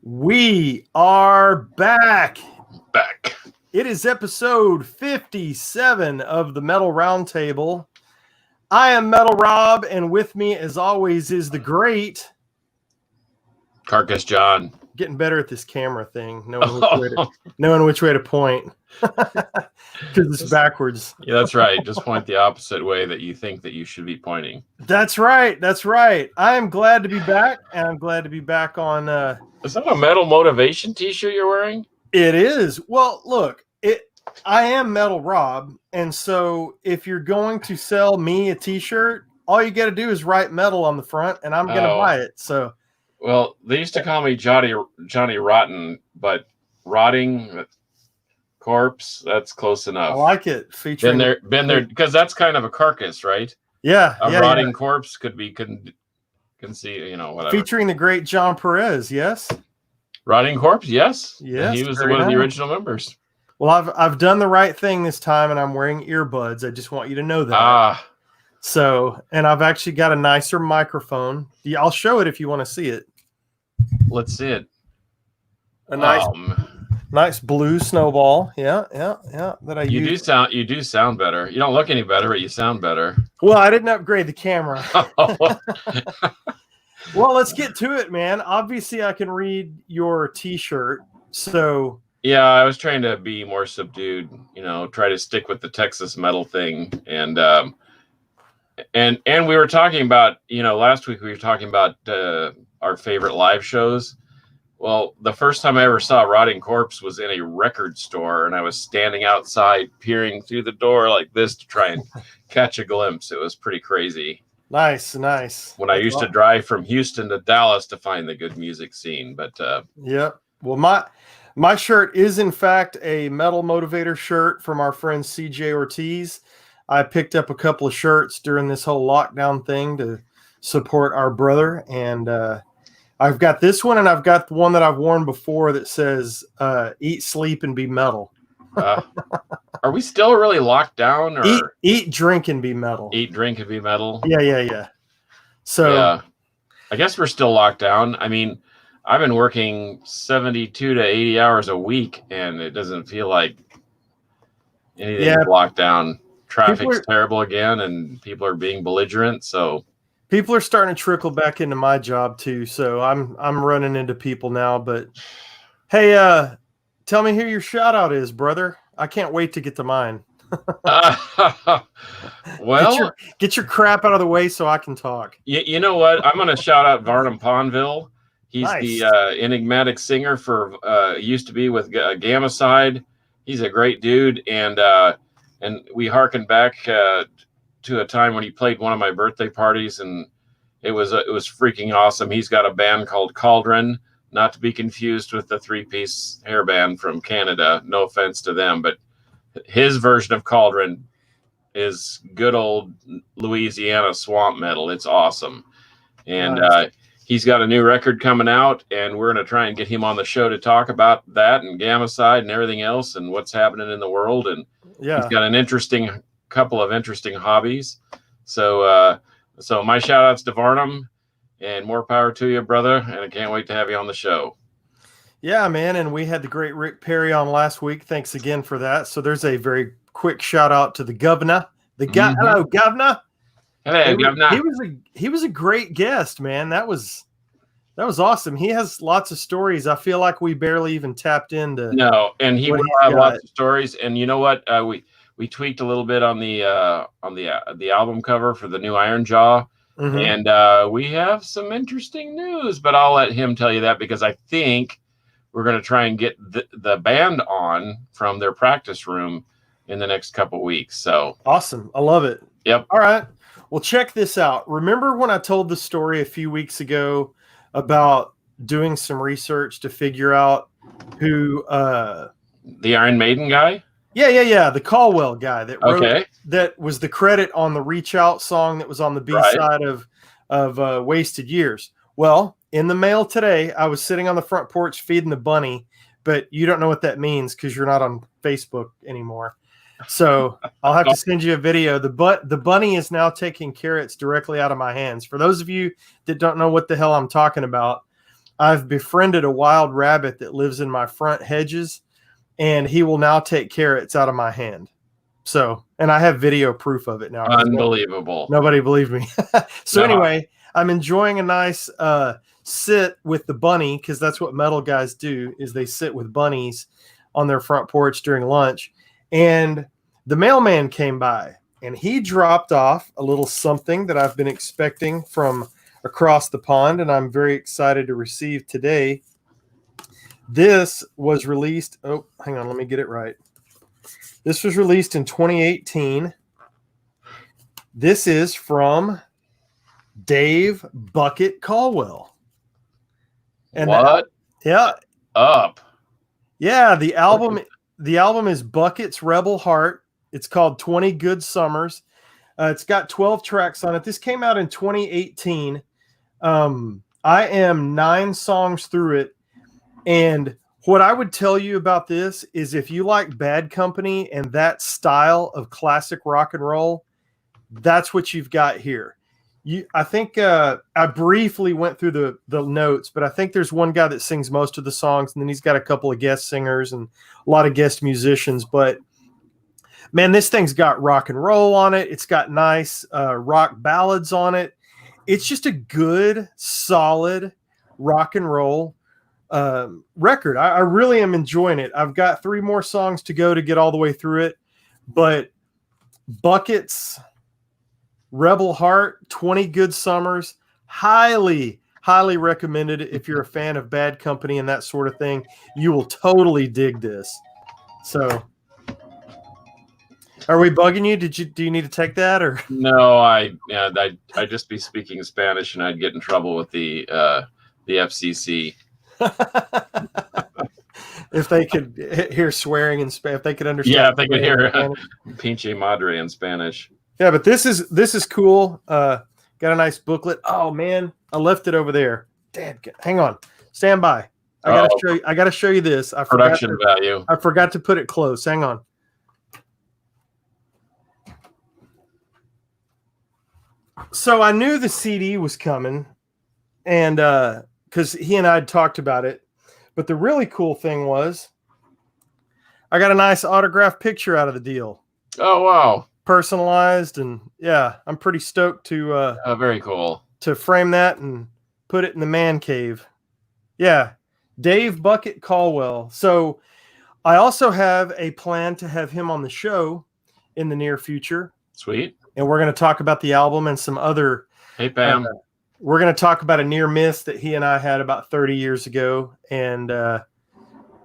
We are back. Back. It is episode 57 of the Metal Roundtable. I am Metal Rob, and with me, as always, is the great Carcass John. Getting better at this camera thing, knowing which way to point. Because it's backwards. Yeah, that's right. Just point the opposite way that you think that you should be pointing. That's right. I am glad to be back, and I'm glad to be back on... Is that a Metal Motivation t-shirt you're wearing? It is. Well, look, I am Metal Rob, and so if you're going to sell me a t-shirt, all you got to do is write metal on the front, and I'm going to buy it. So, well, they used to call me Johnny Rotten, but rotting corpse, that's close enough. I like it. Featuring been there because that's kind of a carcass, right? Yeah, a rotting corpse could be can see, whatever. Featuring the great John Perez, yes. Rotting corpse, yes. Yes, he was one of the original members. Well, I've done the right thing this time, and I'm wearing earbuds. I just want you to know that. So, and I've actually got a nicer microphone. I'll show it if you want to see it. Let's see it. A nice blue snowball. Yeah. That I use. You do sound better. You don't look any better, but you sound better. Well, I didn't upgrade the camera. Well, let's get to it, man. Obviously, I can read your T-shirt, so. Yeah, I was trying to be more subdued. Try to stick with the Texas metal thing, and we were talking about. Last week we were talking about our favorite live shows. Well, the first time I ever saw Rotting Corpse was in a record store, and I was standing outside peering through the door like this to try and catch a glimpse. It was pretty crazy. Nice. When I used to drive from Houston to Dallas to find the good music scene, but yeah. Well, my shirt is in fact a Metal Motivator shirt from our friend CJ Ortiz. I picked up a couple of shirts during this whole lockdown thing to support our brother, and I've got this one, and I've got the one that I've worn before that says "Eat, sleep, and be metal." Are we still really locked down? Or eat, drink, and be metal. Eat, drink, and be metal. Yeah. So, yeah, I guess we're still locked down. I mean, I've been working 72 to 80 hours a week, and it doesn't feel like anything's locked down. Traffic's terrible again, and people are being belligerent. So people are starting to trickle back into my job too. So I'm running into people now. But hey, tell me who your shout out is, brother. I can't wait to get to mine. Well, get your crap out of the way so I can talk. You know what? I'm going to shout out Varnum Ponville. He's nice. The enigmatic singer for used to be with Gamma Side. He's a great dude, and we harken back to a time when he played one of my birthday parties, and it was freaking awesome. He's got a band called Cauldron, not to be confused with the three-piece hair band from Canada. No offense to them, but his version of Cauldron is good old Louisiana swamp metal. It's awesome. And he's got a new record coming out, and we're going to try and get him on the show to talk about that and Gamma Side and everything else and what's happening in the world. And he's got an couple of interesting hobbies. So my shout outs to Varnum, and more power to you, brother. And I can't wait to have you on the show. Yeah, man. And we had the great Rick Perry on last week. Thanks again for that. So there's a very quick shout out to the governor. Hello, governor. Hello, governor. He was a great guest, man. That was awesome. He has lots of stories. I feel like we barely even tapped into. No, and he will have lots of stories. And you know what? We tweaked a little bit on the album cover for the new Iron Jaw. Mm-hmm. And we have some interesting news, but I'll let him tell you that, because I think we're going to try and get the band on from their practice room in the next couple weeks. So awesome. I love it. Yep. All right. Well, check this out. Remember when I told the story a few weeks ago about doing some research to figure out who the Iron Maiden guy? Yeah. The Caldwell guy that wrote that was the credit on the Reach Out song that was on the B side of Wasted Years. Well, in the mail today, I was sitting on the front porch feeding the bunny, but you don't know what that means because you're not on Facebook anymore. So I'll have to send you a video. The bunny is now taking carrots directly out of my hands. For those of you that don't know what the hell I'm talking about, I've befriended a wild rabbit that lives in my front hedges, and he will now take carrots out of my hand. So, and I have video proof of it now. Unbelievable. Nobody believed me. So anyway, I'm enjoying a nice sit with the bunny, because that's what metal guys do, is they sit with bunnies on their front porch during lunch. And the mailman came by, and he dropped off a little something that I've been expecting from across the pond, and I'm very excited to receive today. This was released. Oh, hang on. Let me get it right. This was released in 2018. This is from Dave Bucket Caldwell. And what? Up. Yeah, the album is Bucket's Rebel Heart. It's called 20 Good Summers. It's got 12 tracks on it. This came out in 2018. I am 9 songs through it. And what I would tell you about this is, if you like Bad Company and that style of classic rock and roll, that's what you've got here. I think I briefly went through the notes, but I think there's one guy that sings most of the songs, and then he's got a couple of guest singers and a lot of guest musicians. But man, this thing's got rock and roll on it. It's got nice rock ballads on it. It's just a good, solid rock and roll record. I really am enjoying it. I've got 3 more songs to go to get all the way through it, but Bucket's Rebel Heart, 20 Good Summers, highly recommended. If you're a fan of Bad Company and that sort of thing, you will totally dig this. So, are we bugging you? Do you need to take that, or no? I'd just be speaking Spanish, and I'd get in trouble with the FCC. If they could hear swearing in Spanish, if they could understand. Yeah, if they could hear pinche madre in Spanish. Yeah, but this is cool. Got a nice booklet. Oh man, I left it over there. Dad, hang on, stand by. I gotta show you this. Production value. I forgot to put it close. Hang on. So I knew the CD was coming, and because he and I had talked about it. But the really cool thing was, I got a nice autographed picture out of the deal. Oh wow! Personalized, and yeah, I'm pretty stoked to very cool to frame that and put it in the man cave. Yeah, Dave Bucket Caldwell. So I also have a plan to have him on the show in the near future. Sweet. And we're going to talk about the album and some other. Hey Pam. We're going to talk about a near miss that he and I had about 30 years ago, and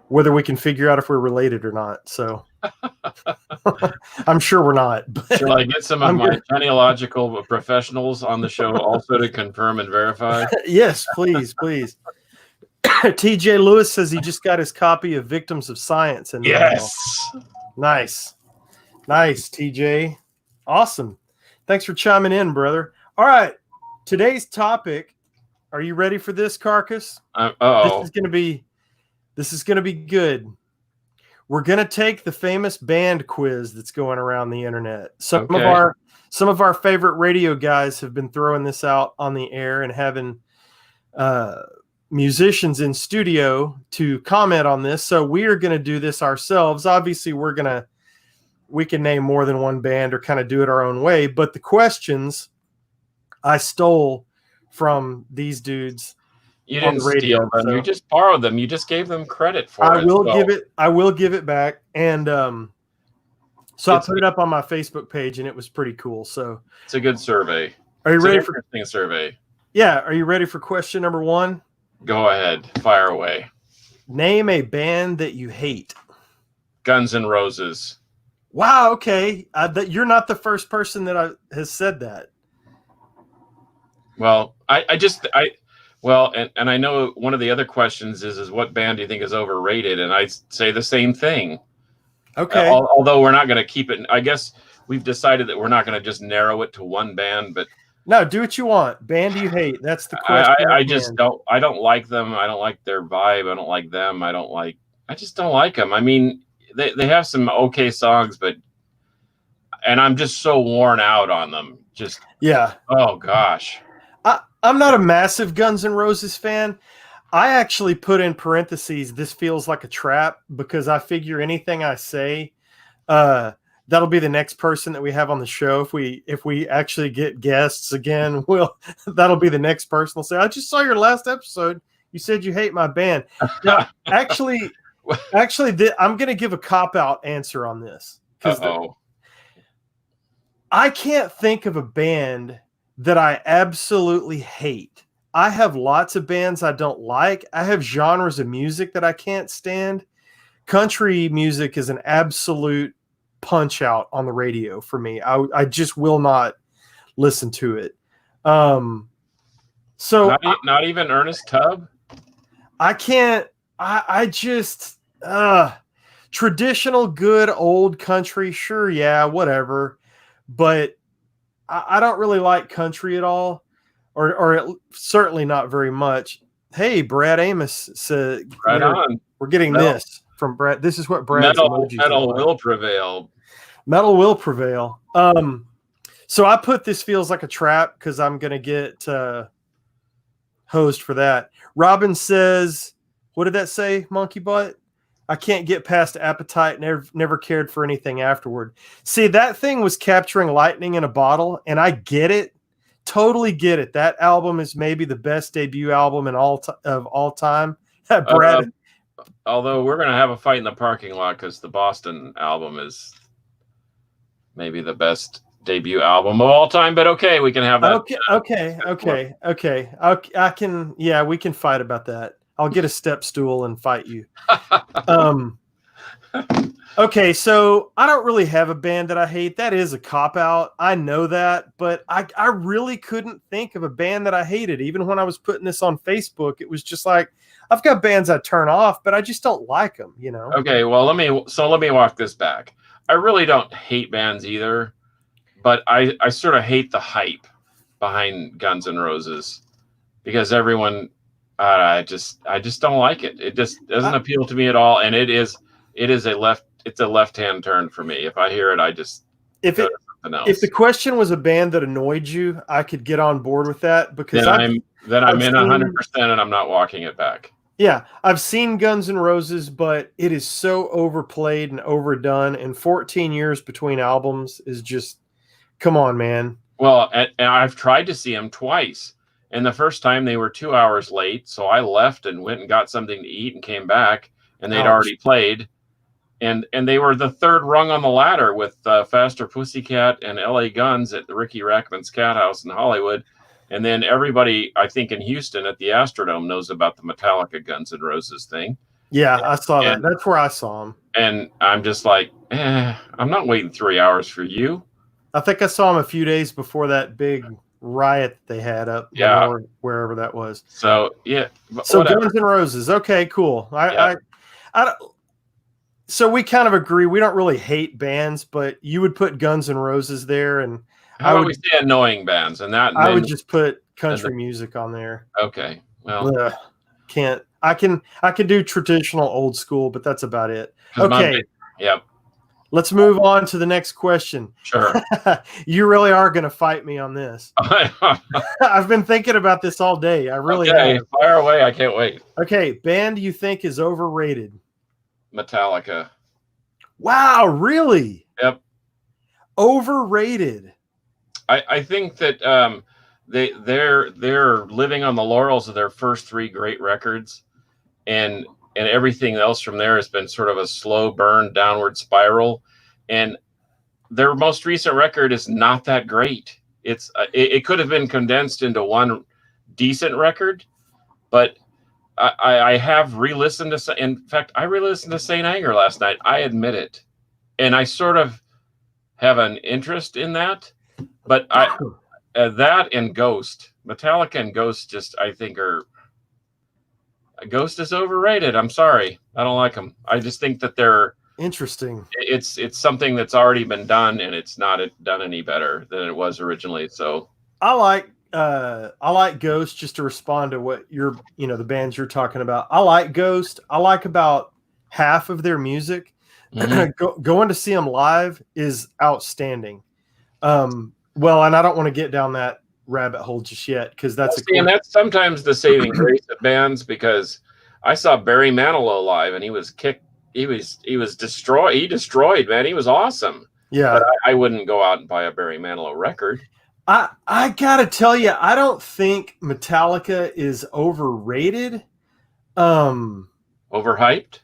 whether we can figure out if we're related or not. So I'm sure we're not. But shall I get some of my genealogical professionals on the show also to confirm and verify? Yes, please. TJ Lewis says he just got his copy of Victims of Science. And yes. Nice, TJ. Awesome. Thanks for chiming in, brother. All right. Today's topic, are you ready for this, Carcass? This is gonna be good. We're gonna take the famous band quiz that's going around the internet. Some of our favorite radio guys have been throwing this out on the air and having musicians in studio to comment on this. So we are gonna do this ourselves. Obviously, we can name more than one band or kind of do it our own way, but the questions I stole from these dudes. You didn't steal them. So you just borrowed them. You just gave them credit for it. I will give it back. And so I put it up on my Facebook page, and it was pretty cool. So it's a good survey. Are you ready for a survey? Yeah. Are you ready for question number 1? Go ahead. Fire away. Name a band that you hate. Guns N' Roses. Wow. Okay. You're not the first person that has said that. Well, and I know one of the other questions is what band do you think is overrated? And I say the same thing. Okay. Although we're not going to keep it. I guess we've decided that we're not going to just narrow it to one band, but no, do what you want. Band you hate. That's the question. I don't like them. I don't like their vibe. I don't like them. I just don't like them. I mean, they have some okay songs, and I'm just so worn out on them. Just, yeah. Oh gosh. I'm not a massive Guns N' Roses fan. I actually put in parentheses, this feels like a trap, because I figure anything I say, that'll be the next person that we have on the show. If we actually get guests again, that'll be the next person. Will say, I just saw your last episode. You said you hate my band. Now, actually, I'm going to give a cop-out answer on this. I can't think of a band that I absolutely hate. I have lots of bands I don't like. I have genres of music that I can't stand. Country music is an absolute punch out on the radio for me. I just will not listen to it. So not even Ernest Tubb? I can't. I just traditional good old country, sure, yeah, whatever. But I don't really like country at all. Or certainly not very much. Hey, Brad Amos said, right on. We're getting this from Brad. This is what Brad's metal will prevail. Metal will prevail. So I put this feels like a trap because I'm going to get hosed for that. Robin says, what did that say, Monkey Butt? I can't get past Appetite. Never cared for anything afterward. See, that thing was capturing lightning in a bottle, and I get it. Totally get it. That album is maybe the best debut album of all time. Brad, although we're going to have a fight in the parking lot because the Boston album is maybe the best debut album of all time. But okay, we can have that. Okay. I can. Yeah, we can fight about that. I'll get a step stool and fight you. Okay, so I don't really have a band that I hate. That is a cop-out. I know that, but I really couldn't think of a band that I hated. Even when I was putting this on Facebook, it was just like, I've got bands I turn off, but I just don't like them, you know? Okay, well, let me walk this back. I really don't hate bands either, but I sort of hate the hype behind Guns N' Roses because everyone, I just don't like it. It just doesn't appeal to me at all, and it's a left-hand turn for me. If I hear it, I just go to something else. If the question was a band that annoyed you, I could get on board with that because I'm in 100% and I'm not walking it back. Yeah, I've seen Guns N' Roses, but it is so overplayed and overdone, and 14 years between albums is just, come on, man. Well, and I've tried to see them twice, and the first time they were 2 hours late, so I left and went and got something to eat and came back, and they'd already played. And they were the third rung on the ladder with Faster Pussycat and LA Guns at the Ricky Rackman's Cat House in Hollywood. And then everybody, I think in Houston at the Astrodome knows about the Metallica Guns N' Roses thing. Yeah, I saw that. That's where I saw them. And I'm just like, I'm not waiting 3 hours for you. I think I saw them a few days before that big riot that they had up wherever that was. So, yeah. So whatever. Guns N' Roses. Okay, cool. I don't. So we kind of agree. We don't really hate bands, but you would put Guns N' Roses there, and how would we say annoying bands? And that I would just put country music on there. Okay, well, can't. I can do traditional old school, but that's about it. Okay, yep. Let's move on to the next question. Sure. You really are going to fight me on this. I've been thinking about this all day. I really have. Fire away. I can't wait. Okay, band you think is overrated? Metallica. Wow, really? Yep. Overrated. I think that they're living on the laurels of their first three great records, and everything else from there has been sort of a slow burn downward spiral. And their most recent record is not that great. It could have been condensed into one decent record, but I have re-listened to. In fact, I re-listened to Saint Anger last night. I admit it, and I sort of have an interest in that. But that and Ghost, Metallica and Ghost, just I think are. Ghost is overrated. I'm sorry, I don't like them. I just think that they're interesting. It's something that's already been done, and it's not done any better than it was originally. So I like Ghost. Just to respond to what the bands you're talking about. I like Ghost. I like about half of their music. Mm-hmm. Going to see them live is outstanding. Well, and I don't want to get down that rabbit hole just yet because that's and that's sometimes the saving grace of bands, because I saw Barry Manilow live and he was kicked. He was destroyed. He destroyed, man. He was awesome. Yeah. But I wouldn't go out and buy a Barry Manilow record. I gotta tell you, I don't think Metallica is overrated. Overhyped?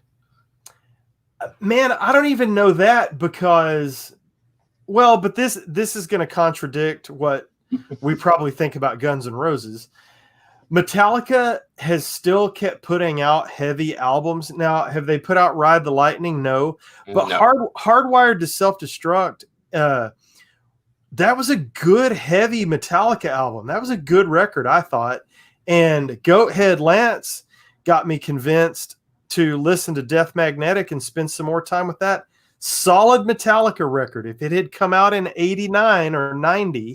Man, I don't even know that because, well, but this is going to contradict what we probably think about Guns N' Roses. Metallica has still kept putting out heavy albums. Now, have they put out Ride the Lightning? No. But no. Hardwired to Self-Destruct, that was a good, heavy Metallica album. That was a good record, I thought. And Goathead Lance got me convinced to listen to Death Magnetic and spend some more time with that. Solid Metallica record. If it had come out in 89 or 90,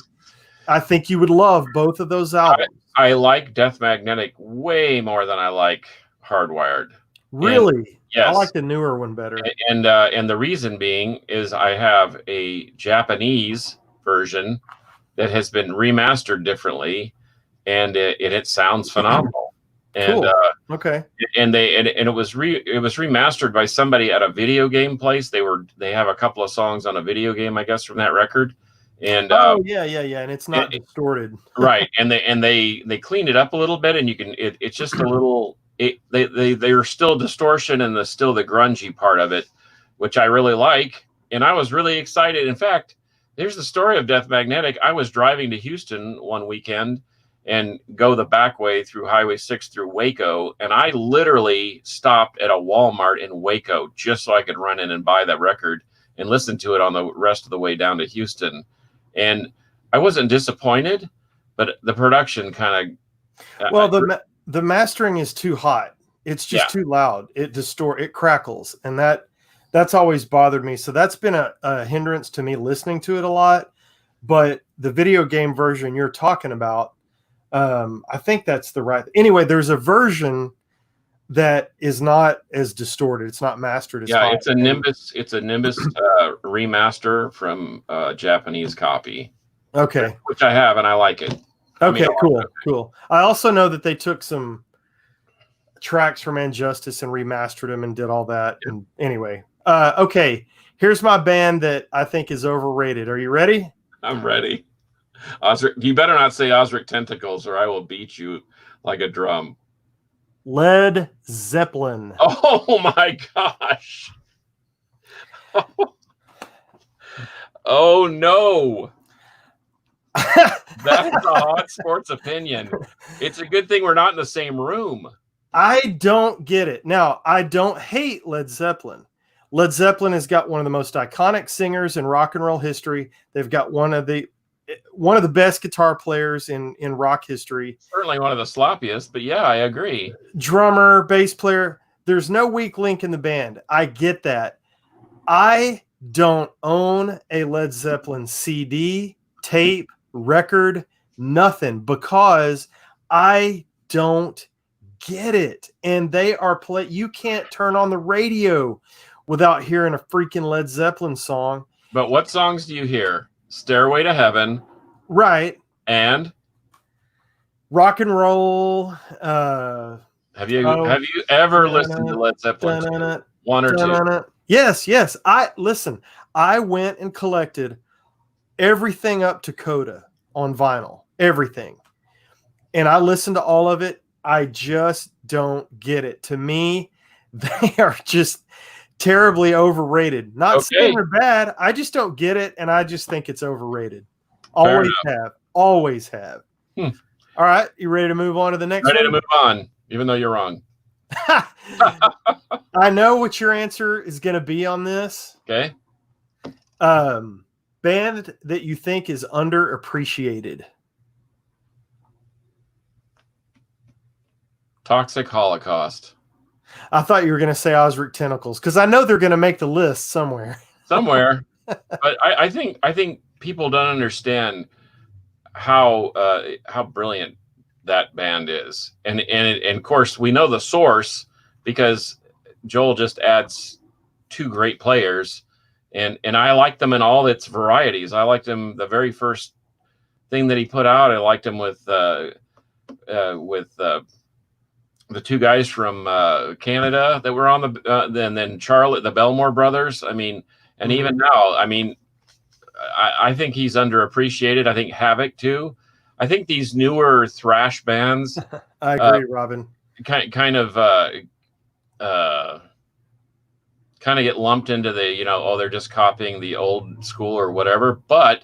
I think you would love both of those albums. I like Death Magnetic way more than I like Hardwired. Really? Yes. I like the newer one better. And the reason being is I have a Japanese version that has been remastered differently, and it sounds phenomenal. And cool. Okay. And it was remastered by somebody at a video game place. They have a couple of songs on a video game, I guess, from that record. And yeah, and it's not distorted, right? And they cleaned it up a little bit, and you can it's just a little. They are still distortion and still the grungy part of it, which I really like, and I was really excited. In fact, there's the story of Death Magnetic. I was driving to Houston one weekend and go the back way through Highway 6 through Waco, and I literally stopped at a Walmart in Waco just so I could run in and buy that record and listen to it on the rest of the way down to Houston. And I wasn't disappointed, but the production kind of the mastering is too hot. It's just too loud. It crackles, and that's always bothered me. So that's been a hindrance to me listening to it a lot. But the video game version you're talking about, I think that's the right. Anyway, there's a version that is not as distorted. It's not mastered. It's a Nimbus. It's a Nimbus remaster from a Japanese copy. Okay, which I have, and I like it. Okay, cool. I also know that they took some tracks from Injustice and remastered them and did all that. Yeah. And anyway, okay, here's my band that I think is overrated. Are you ready? I'm ready. Osric, you better not say Osric Tentacles, or I will beat you like a drum. Led Zeppelin. Oh my gosh. Oh no. That's a hot sports opinion. It's a good thing we're not in the same room. I don't get it. Now, I don't hate Led Zeppelin. Led Zeppelin has got one of the most iconic singers in rock and roll history. They've got one of the best guitar players in rock history. Certainly one of the sloppiest, but yeah, I agree. Drummer, bass player. There's no weak link in the band. I get that. I don't own a Led Zeppelin CD, tape, record, nothing, because I don't get it. And they are you can't turn on the radio without hearing a freaking Led Zeppelin song. But what songs do you hear? Stairway to Heaven. Right. And rock and roll. Have you ever listened to Led Zeppelin? One or two? Yes. I went and collected everything up to Coda on vinyl, everything. And I listened to all of it. I just don't get it. To me, they are just terribly overrated. Not saying they're bad. I just don't get it, and I just think it's overrated. Always have. All right, you ready to move on to the next one? Ready to move on, even though you're wrong. I know what your answer is going to be on this. Okay. Band that you think is underappreciated. Toxic Holocaust. I thought you were going to say Osric Tentacles, because I know they're going to make the list somewhere. But I think people don't understand how brilliant that band is, and of course we know the source because Joel just adds two great players, and I like them in all its varieties. I liked them the very first thing that he put out. I liked him with the two guys from Canada that were on then Charlotte, the Belmore brothers. I mean, and even now, I mean, I think he's underappreciated. I think Havoc too. I think these newer thrash bands. I agree, Robin. Kind of get lumped into the, they're just copying the old school or whatever. But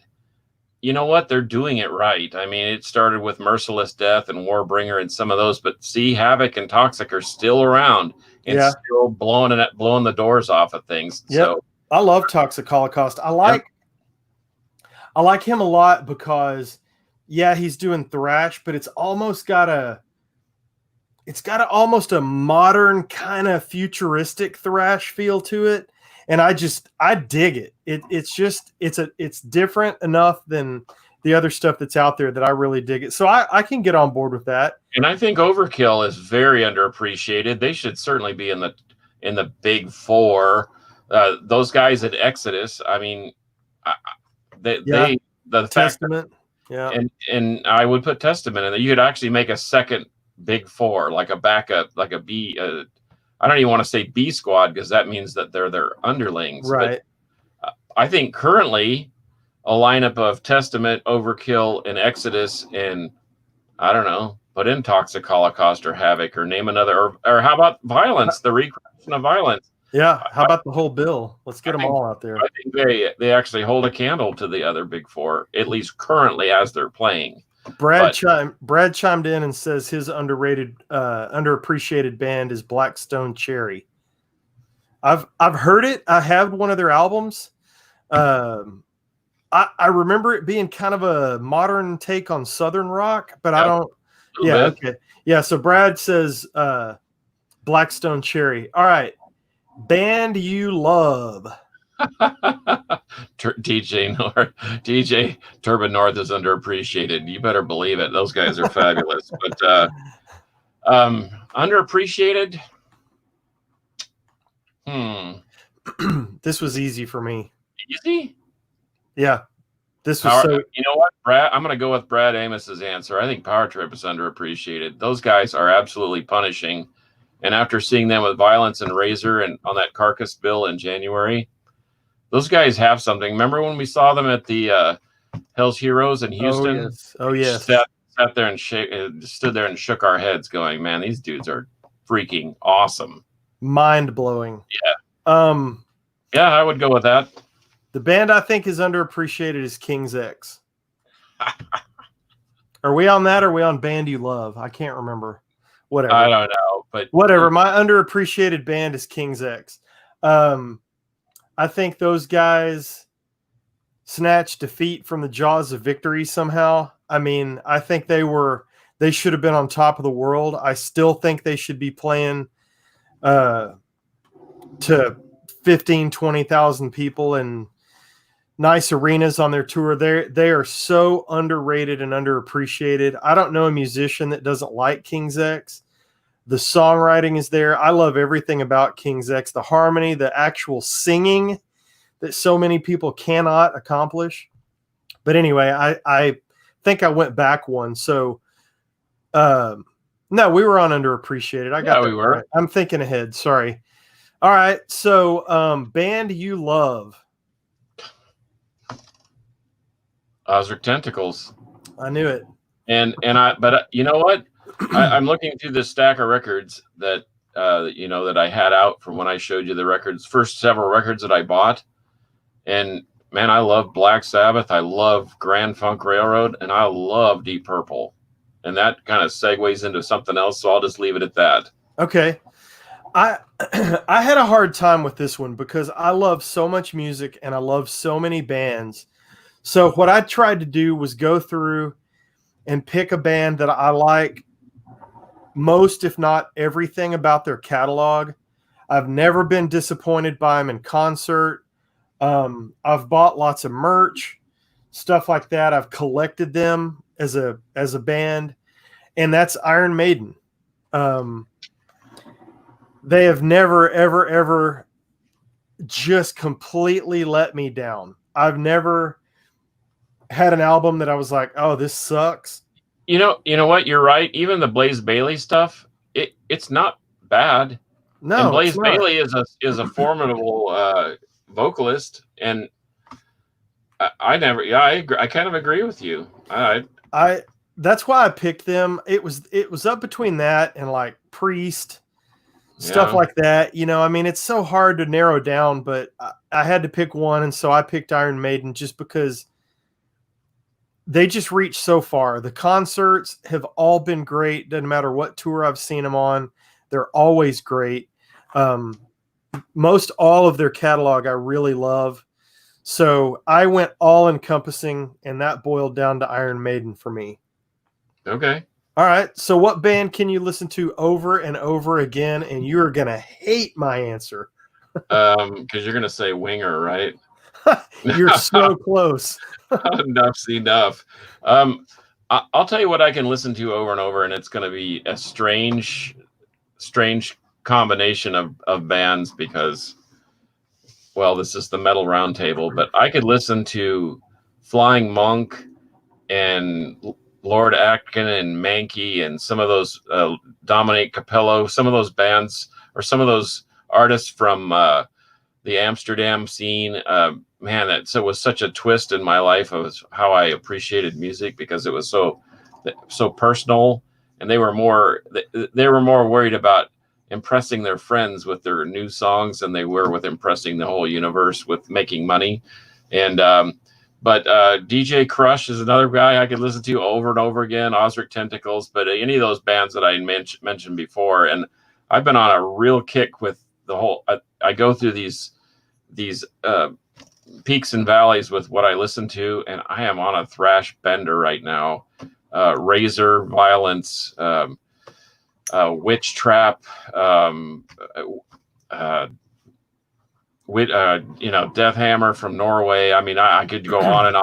you know what? They're doing it right. I mean, it started with Merciless Death and Warbringer and some of those, but see, Havoc and Toxic are still around and still blowing the doors off of things. Yep. So I love Toxic Holocaust. I like him a lot because he's doing thrash, but it's got almost a modern kind of futuristic thrash feel to it. And I dig it. It's different enough than the other stuff that's out there that I really dig it. So I can get on board with that. And I think Overkill is very underappreciated. They should certainly be in the big four. Those guys at Exodus, I mean, the Testament. And I would put Testament in there. You could actually make a second big four, like a backup, like a B. I don't even want to say B squad because that means that they're their underlings. Right. But I think currently a lineup of Testament, Overkill, and Exodus, and I don't know, put in Toxic Holocaust or Havoc or name another, or how about Violence, the recreation of Violence? Yeah. How about the whole bill? Let's get them all out there. I think they actually hold a candle to the other big four, at least currently as they're playing. Brad chimed in and says his underappreciated band is Black Stone Cherry. I've heard it. I have one of their albums. I remember it being kind of a modern take on Southern rock, but I don't. Yeah. Okay. Yeah. So Brad says Black Stone Cherry. All right. Band you love. DJ Turban North is underappreciated. You better believe it. Those guys are fabulous. But underappreciated. This was easy for me. Easy? Yeah. This was you know what, Brad? I'm going to go with Brad Amos's answer. I think Power Trip is underappreciated. Those guys are absolutely punishing. And after seeing them with Violence and Razor and on that Carcass bill in January, those guys have something. Remember when we saw them at the Hell's Heroes in Houston? Oh yes. Sat there and stood there and shook our heads, going, "Man, these dudes are freaking awesome, mind blowing." Yeah. Yeah, I would go with that. The band I think is underappreciated is King's X. Are we on that? Or are we on Band You Love? I can't remember. Whatever. I don't know, but whatever. My underappreciated band is King's X. I think those guys snatched defeat from the jaws of victory somehow. I mean, I think they should have been on top of the world. I still think they should be playing to 15, 20,000 people in nice arenas on their tour. They are so underrated and underappreciated. I don't know a musician that doesn't like King's X. The songwriting is there. I love everything about King's X. The harmony, the actual singing that so many people cannot accomplish. But anyway, I think I went back one. So, no, we were on underappreciated. We were. Right. I'm thinking ahead. Sorry. All right. So, band you love. Ozric Tentacles. I knew it. But you know what? I'm looking through this stack of records that that I had out from when I showed you the first several records that I bought, and man, I love Black Sabbath, I love Grand Funk Railroad, and I love Deep Purple, and that kind of segues into something else. So I'll just leave it at that. Okay, I had a hard time with this one because I love so much music and I love so many bands. So what I tried to do was go through and pick a band that I like most, if not everything about their catalog. I've never been disappointed by them in concert. I've bought lots of merch, stuff like that. I've collected them as a band, and that's Iron Maiden. They have never, ever, ever just completely let me down. had an album that I was like, oh, this sucks. You know what? You're right. Even the Blaze Bayley stuff, it's not bad. No, and Blaze Bayley is a formidable vocalist, and I kind of agree with you. That's why I picked them. It was up between that and like Priest, stuff like that. You know, I mean, it's so hard to narrow down, but I had to pick one, and so I picked Iron Maiden just because they just reached so far. The concerts have all been great. Doesn't matter what tour I've seen them on. They're always great. Most all of their catalog I really love. So I went all encompassing, and that boiled down to Iron Maiden for me. Okay. All right. So what band can you listen to over and over again, and you're going to hate my answer? Because you're going to say Winger, right? You're so close. Enough's enough. I'll tell you what I can listen to over and over, and it's going to be a strange combination of bands because, well, this is the Metal Roundtable, but I could listen to Flying Monk and Lord Atkin and Mankey and some of those Dominic Capello, some of those bands or some of those artists from the Amsterdam scene. Man, it was such a twist in my life of how I appreciated music because it was so personal, and they were more worried about impressing their friends with their new songs than they were with impressing the whole universe with making money. And but DJ Crush is another guy I could listen to over and over again. Ozric Tentacles, but any of those bands that I mentioned before, and I've been on a real kick with the whole. I go through these peaks and valleys with what I listen to, and I am on a thrash bender right now. Razor, Violence, Witch Trap, Death Hammer from Norway. I mean, I could go on, and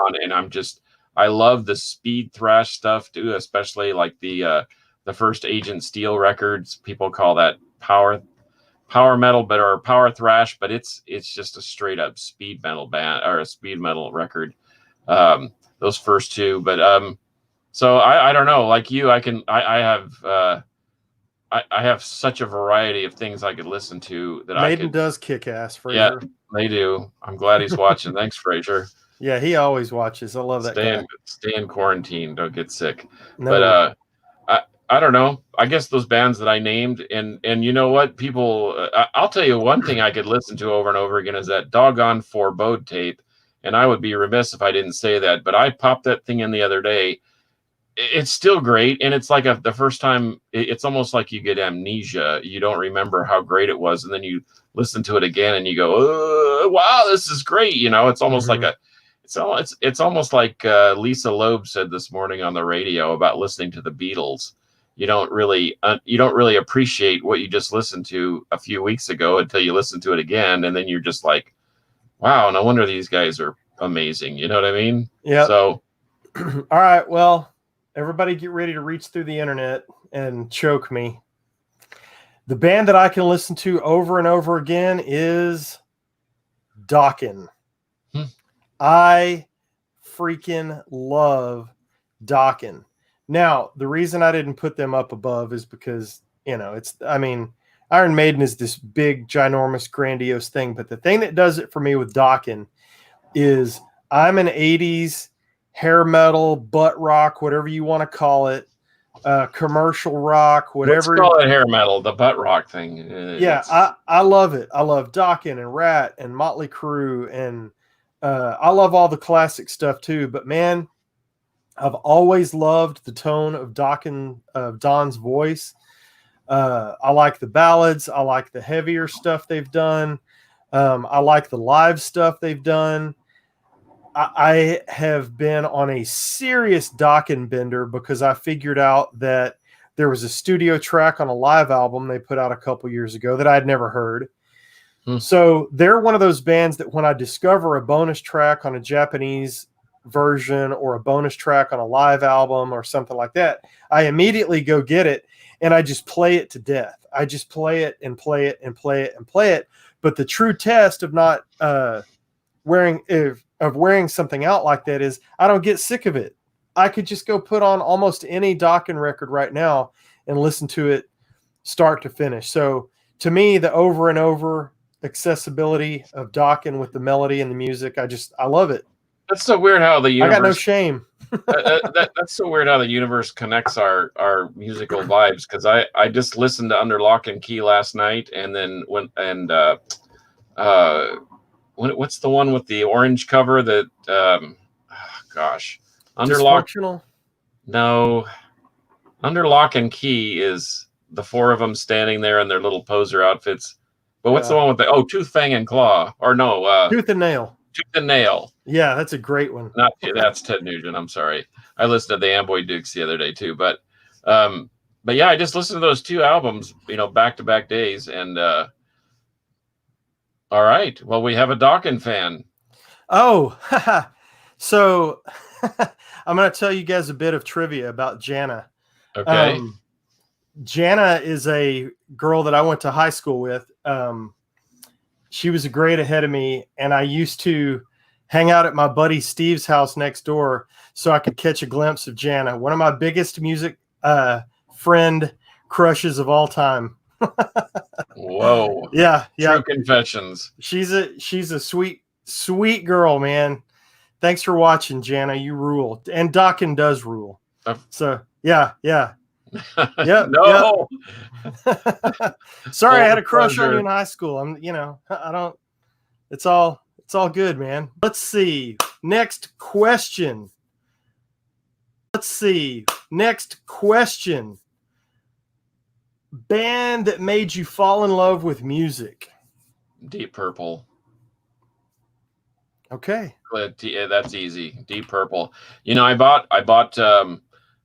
I love the speed thrash stuff too, especially like the first Agent Steel records. People call that power metal, or power thrash, but it's just a straight up speed metal band or a speed metal record. Those first two, but so I don't know. Like you, I have such a variety of things I could listen to that Maiden does kick ass. Fraser. Yeah, they do. I'm glad he's watching. Thanks, Fraser. Yeah, he always watches. I love that guy. Stay in quarantine. Don't get sick. No. But I don't know. I guess those bands that I named, and you know what, people. I'll tell you one thing I could listen to over and over again is that doggone Forebode tape, and I would be remiss if I didn't say that. But I popped that thing in the other day. It's still great, and it's like the first time. It's almost like you get amnesia. You don't remember how great it was, and then you listen to it again, and you go, "Oh, wow, this is great!" You know, it's almost like it's almost like Lisa Loeb said this morning on the radio about listening to the Beatles. You don't really appreciate what you just listened to a few weeks ago until you listen to it again, and then you're just like, "Wow, no wonder these guys are amazing." You know what I mean? Yeah. So, all right, well. Everybody get ready to reach through the internet and choke me. The band that I can listen to over and over again is Dokken. I freaking love Dokken. Now, the reason I didn't put them up above is because, Iron Maiden is this big, ginormous, grandiose thing. But the thing that does it for me with Dokken is I'm an 80s hair metal, butt rock, whatever you want to call it, commercial rock, whatever. Let's call it hair metal, the butt rock thing. I love it. I love Dokken and Rat and Motley Crue, and I love all the classic stuff too. But man, I've always loved the tone of Don's voice. I like the ballads. I like the heavier stuff they've done. I like the live stuff they've done. I have been on a serious Dokken bender because I figured out that there was a studio track on a live album they put out a couple years ago that I'd never heard. So they're one of those bands that when I discover a bonus track on a Japanese version or a bonus track on a live album or something like that, I immediately go get it and I just play it to death. I just play it and play it and play it and play it. But the true test of not of wearing something out like that is I don't get sick of it. I could just go put on almost any Dokken record right now and listen to it start to finish. So to me, the over and over accessibility of Dokken with the melody and the music, I love it. That's so weird how the universe. I got no shame. That's so weird how the universe connects our musical vibes. Because I just listened to Under Lock and Key last night, and then what's the one with the orange cover that Under Lock? No, Under Lock and Key is the four of them standing there in their little poser outfits. But what's the one with Tooth, Fang, and Claw? Or no, Tooth and Nail. Tooth and Nail. Yeah, that's a great one. That's Ted Nugent. I'm sorry. I listened to the Amboy Dukes the other day too. But yeah, I just listened to those two albums, back to back days. And all right. Well, we have a Dokken fan. Oh, so I'm going to tell you guys a bit of trivia about Jana. Okay. Jana is a girl that I went to high school with. She was a grade ahead of me, and I used to hang out at my buddy Steve's house next door so I could catch a glimpse of Jana, one of my biggest music friend crushes of all time. Whoa. Yeah. True confessions. She's a sweet girl, man. Thanks for watching, Jana. You rule. And Dokken does rule. So yeah. Yep. No. Yep. Sorry, I had a crush on you in high school. It's all good, man. Let's see. Next question. Band that made you fall in love with music. Deep Purple. Okay. Yeah, that's easy. Deep Purple. I bought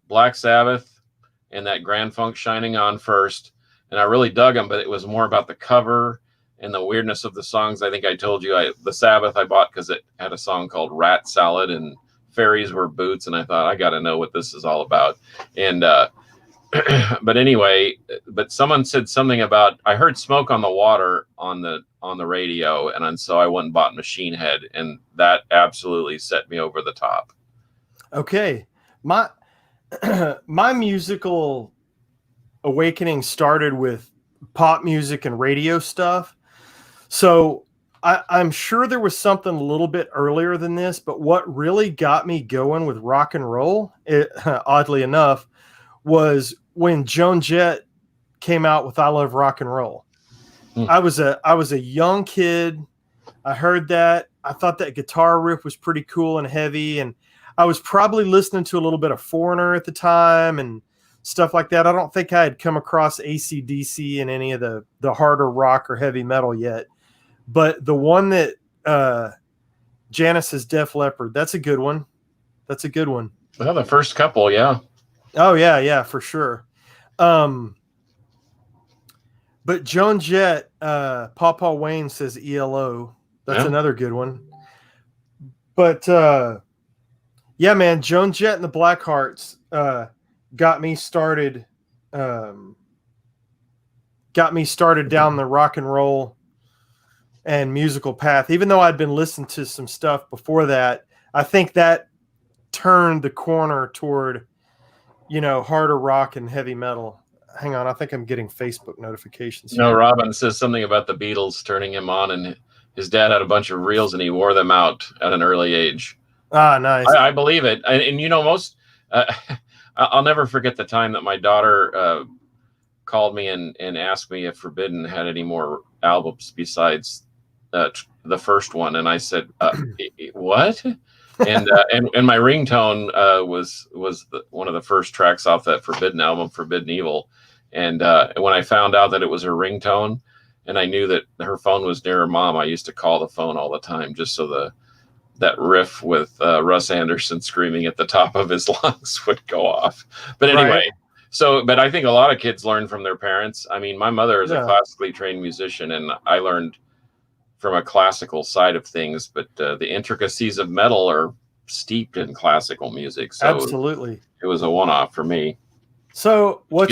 Black Sabbath and that Grand Funk Shining On first, and I really dug them, but it was more about the cover and the weirdness of the songs. I think I told you the Sabbath I bought because it had a song called Rat Salad and Fairies Were Boots, and I thought I got to know what this is all about. And but anyway, someone said something about, I heard Smoke on the Water on the radio, and so I went and bought Machine Head, and that absolutely set me over the top. Okay. My musical awakening started with pop music and radio stuff. So I'm sure there was something a little bit earlier than this, but what really got me going with rock and roll, oddly enough, was when Joan Jett came out with I Love Rock and Roll. I was a young kid. I heard that. I thought that guitar riff was pretty cool and heavy, and I was probably listening to a little bit of Foreigner at the time and stuff like that. I don't think I had come across AC/DC and any of the harder rock or heavy metal yet. But the one that Janice's Def Leppard, that's a good one. Well, the first couple, yeah. Oh, yeah, for sure. But Joan Jett, Paw Wayne says ELO. That's another good one. But yeah, man, Joan Jett and the Blackhearts got me started down the rock and roll and musical path. Even though I'd been listening to some stuff before that, I think that turned the corner toward, harder rock and heavy metal. Hang on, I think I'm getting Facebook notifications. No, Robin says something about the Beatles turning him on, and his dad had a bunch of reels and he wore them out at an early age. Ah, nice. I believe it. And most, I'll never forget the time that my daughter called me and asked me if Forbidden had any more albums besides the first one. And I said, what? And my ringtone was one of the first tracks off that Forbidden album, Forbidden Evil. And when I found out that it was her ringtone, and I knew that her phone was near her mom, I used to call the phone all the time just so that riff with Russ Anderson screaming at the top of his lungs would go off. But anyway, but I think a lot of kids learn from their parents. I mean, my mother is a classically trained musician, and I learned from a classical side of things, but the intricacies of metal are steeped in classical music. So absolutely, it was a one-off for me. So what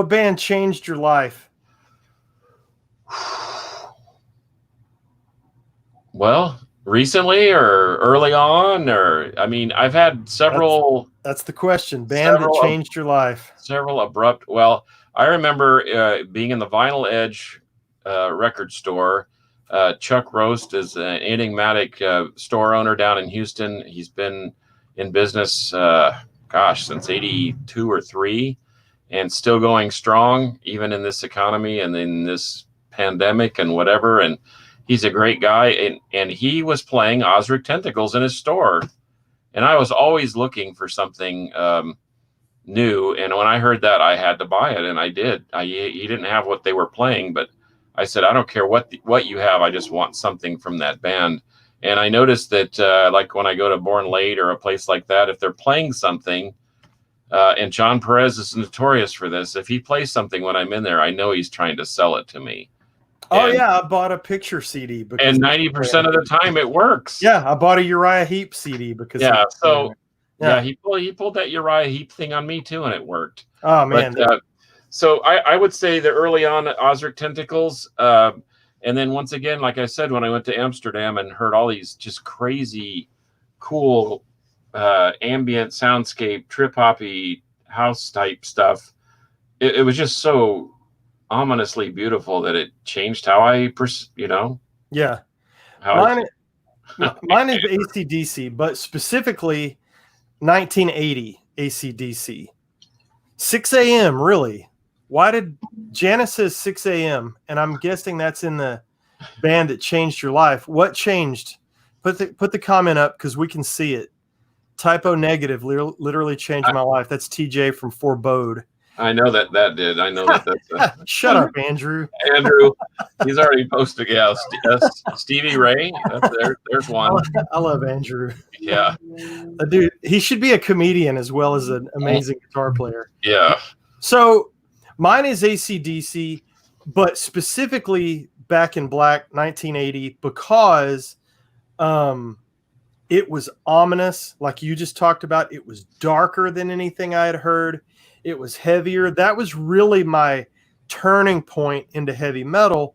band changed your life? Well, Recently or early on, or I mean, I've had several. That's the question. Band that changed your life. Several abrupt. Well, I remember being in the Vinyl Edge record store. Chuck Roast is an enigmatic store owner down in Houston. He's been in business, since 82 or 3, and still going strong, even in this economy and in this pandemic and whatever. And he's a great guy. And he was playing Ozric Tentacles in his store. And I was always looking for something new. And when I heard that, I had to buy it. And I did. He didn't have what they were playing, but I said, I don't care what you have. I just want something from that band. And I noticed that like when I go to Born Late or a place like that, if they're playing something, and John Perez is notorious for this, if he plays something when I'm in there, I know he's trying to sell it to me. Oh, yeah, I bought a picture CD. And 90% of the time it works. Yeah, I bought a Uriah Heep CD because he pulled that Uriah Heep thing on me too, and it worked. Oh, man. But, so I would say that early on Ozric Tentacles, and then once again, like I said, when I went to Amsterdam and heard all these just crazy, cool ambient soundscape, trip-hoppy house type stuff, it was just so ominously beautiful that it changed how I, Yeah. Mine is AC/DC, but specifically 1980 AC/DC. 6 a.m. really. Why did Genesis 6 a.m.? And I'm guessing that's in the band that changed your life. What changed? Put the comment up because we can see it. Typo negative literally changed my life. That's TJ from Forebode. I know that did. I know that's Shut up, Andrew. Andrew, he's already posted. Yeah, Stevie Ray. There's one. I love Andrew. Yeah, dude, he should be a comedian as well as an amazing guitar player. Yeah. So mine is AC/DC, but specifically Back in Black 1980 because it was ominous, like you just talked about. It was darker than anything I had heard. It was heavier. That was really my turning point into heavy metal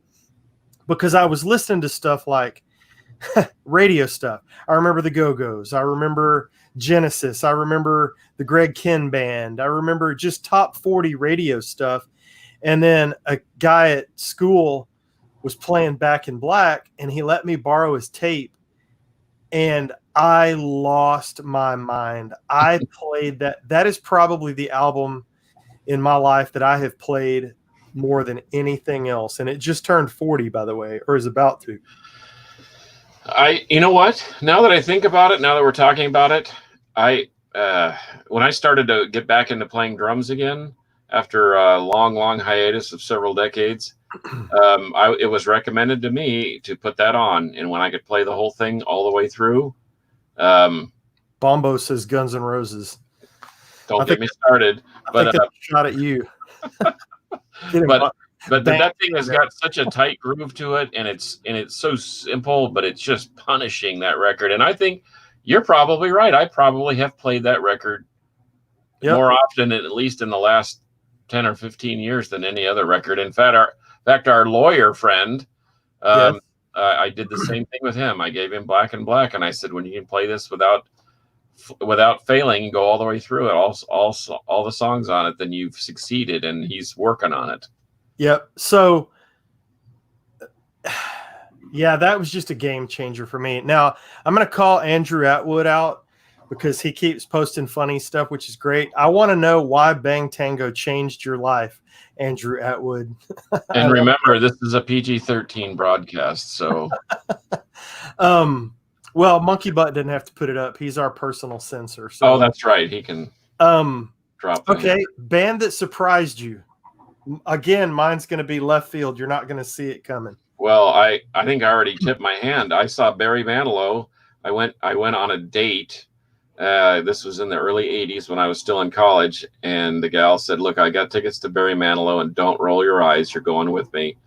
because I was listening to stuff like radio stuff. I remember the Go-Go's. I remember Genesis. I remember the Greg Kihn Band. I remember just top 40 radio stuff. And then a guy at school was playing Back in Black, and he let me borrow his tape. And I lost my mind. I played that. That is probably the album in my life that I have played more than anything else. And it just turned 40, by the way, or is about to. You know what? Now that I think about it, now that we're talking about it, when I started to get back into playing drums again after a long hiatus of several decades, it was recommended to me to put that on, and when I could play the whole thing all the way through. Bombo says Guns N' Roses. Don't get me started. But that's a shot at you. But that thing has got such a tight groove to it, and it's so simple, but it's just punishing that record. And I think you're probably right. I probably have played that record more often, at least in the last 10 or 15 years, than any other record. In fact, our lawyer friend, I did the same thing with him. I gave him Back in Black, and I said, when you can play this without failing and go all the way through it, all the songs on it, then you've succeeded. And he's working on it. Yep. So, yeah, that was just a game changer for me. Now, I'm going to call Andrew Atwood out because he keeps posting funny stuff, which is great. I want to know why Bang Tango changed your life, Andrew Atwood. And remember, this is a PG-13 broadcast, so. Well, Monkey Butt didn't have to put it up. He's our personal censor. So. Oh, that's right. He can drop. Okay, band that surprised you. Again, mine's going to be left field. You're not going to see it coming. Well, I think I already tipped my hand. I saw Barry Manilow. I went on a date. This was in the early 80s when I was still in college. And the gal said, look, I got tickets to Barry Manilow, and don't roll your eyes. You're going with me.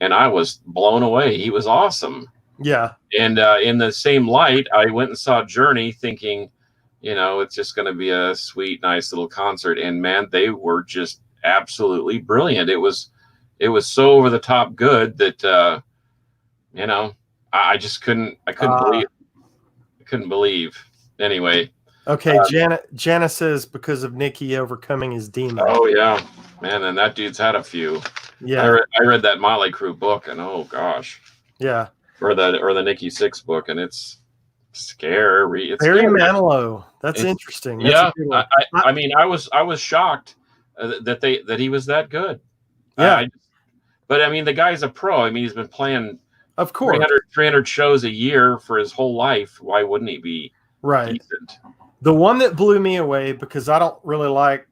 And I was blown away. He was awesome. Yeah. And in the same light, I went and saw Journey thinking, it's just going to be a sweet, nice little concert. And man, they were just absolutely brilliant. It was so over the top good that I just couldn't. I couldn't believe. I couldn't believe. Anyway. Okay, Jana says because of Nicky overcoming his demon. Oh yeah, man, and that dude's had a few. Yeah, I read that Motley Crue book, and oh gosh. Yeah. Or the Nikki Sixx book, and it's scary. It's Barry scary. Manilow. That's interesting. That's I mean, I was shocked that he was that good. Yeah. But I mean, the guy's a pro. I mean, he's been playing, of course, 300 shows a year for his whole life. Why wouldn't he be decent? The one that blew me away, because I don't really like